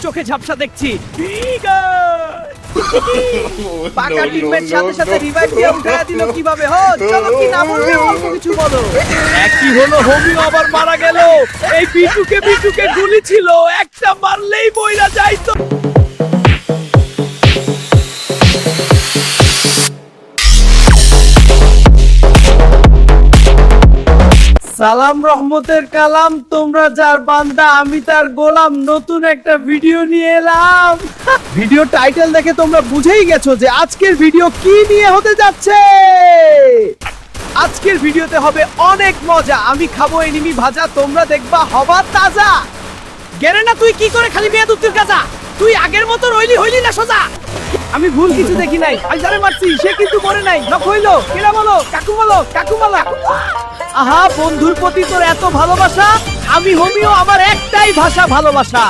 চোখে ঝাপসা দেখছি। পাকা টিমমেট সাথে সাথে রিভাইভ দিয়ে উঠায়া দিল কিভাবে? হো চলো কি না বলবে অল্প কিছু বলো। একই হলো, হোমিও আবার মারা গেল। এই বিটুকে গুলি ছিল, একটা মারলেই বইরা যাইতো। সালাম রহমতের কালাম, তোমরা যার বান্দা আমি তার গোলাম। নতুন একটা ভিডিও নিয়ে এলাম। ভিডিও টাইটেল দেখে তোমরা বুঝেই গেছো যে আজকের ভিডিও কি নিয়ে হতে যাচ্ছে। আজকের ভিডিওতে হবে অনেক মজা। আমি খাবো এনিমি ভাজা, তোমরা দেখবা হবা তাজা। গেরে না তুই কি করে খালি মেয়াদ উত্তির কাজা? তুই আগের মতো হইলি না সোজা। আমি ভুল কিছু দেখি নাই, আমি যারে মারছি সে কিন্তু মরে নাই। নক হইলো, কেলা বলো, কাকু বলো। আহা, বন্ধুর প্রতি তোর এত ভালোবাসা। আমি হোমিও, আমার একটাই ভাষা ভালোবাসা।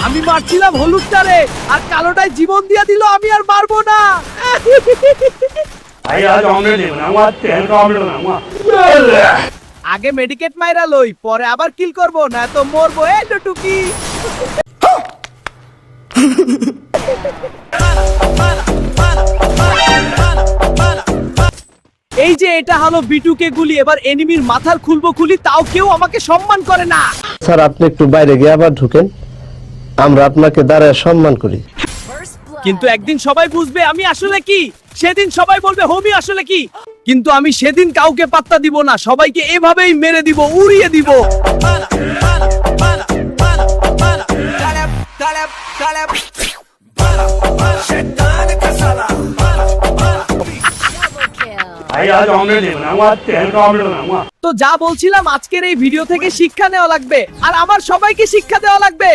আমি মারছিলাম হলুদটারে, আর কালোটায় জীবন দিয়া দিল। আমি আর মারবো না। আগে মেডিকেট মাইরা লই, পরে আবার কিল করবো, না তো মরবো। এই টুকি এই যে এটা হলো বিটুকে গুলি। এবার এনিমির মাথার খুলবো খুলি, তাও কেউ আমাকে সম্মান করে না। স্যার আপনি একটু বাইরে গিয়ে আবার ঢুকেন, আমরা আপনাকে দাঁড়ায় সম্মান করি। কিন্তু একদিন সবাই বুঝবে আমি আসলে কি। সেদিন সবাই বলবে হোমি আসলে কি। কিন্তু আমি সেদিন কাউকে পাত্তা দিব না, সবাইকে এভাবেই মেরে দিব, উড়িয়ে দিব। তো যা বলছিলাম, আজকের এই ভিডিও থেকে শিক্ষা নেওয়া লাগবে, আর আমার সবাইকে শিক্ষা দেওয়া লাগবে।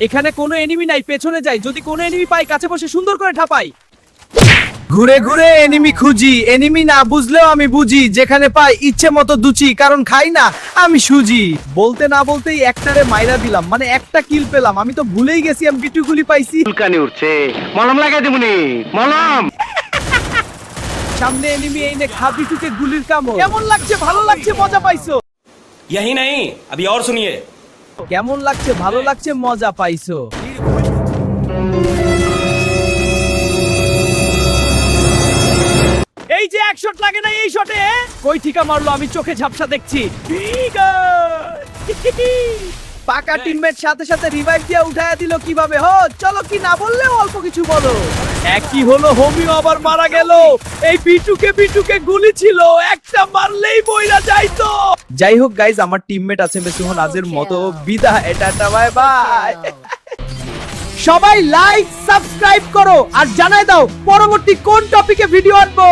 এখানে কোনো এনিমি নাই, পেছনে যাই। যদি কোনো এনিমি পাই, কাছে বসে সুন্দর করে ঠাপাই। ঘুরে ঘুরে এনিমি খুঁজি, এনিমি না বুঝলেও আমি বুঝি। যেখানে পাই ইচ্ছে মতো দুচি, কারণ খাই না আমি সুজি। বলতে না বলতেই একটারে মাইরা দিলাম, মানে একটা কিল পেলাম। আমি তো ভুলেই গেছি আমি বিটুগুলি পাইছি। চুলকানি উঠছে, মলম লাগাই দিবনি, মলম। সামনে এনিমি, এই নে খা বিটুকে গুলির কামড়। কেমন লাগছে? ভালো লাগছে? মজা পাইছো? यही नहीं, अभी और सुनिए। কেমন লাগছে? ভালো লাগছে? মজা পাইছো? এই যে এক শট লাগে না এই শটে, কই ঠিকা মারলো? আমি চোখে ঝাপসা দেখছি। পাকা টিমমেট সাথে সাথে রিভাইভ দিয়ে উঠায়া দিল কিভাবে? হো চলো কি না বললে অল্প কিছু বলো। একই হলো, হোমিও আবার মারা গেল। এই বিটুকে গুলি ছিল, একটা মারলেই বইরা যাইতো। যাই হোক গাইজ, আমার টিমমেট আছে মেসুহন আজের মতো। বিদায়, টাটা বাই বাই। সবাই লাইক সাবস্ক্রাইব করো আর জানাই দাও পরবর্তী কোন টপিকে ভিডিও আনবো।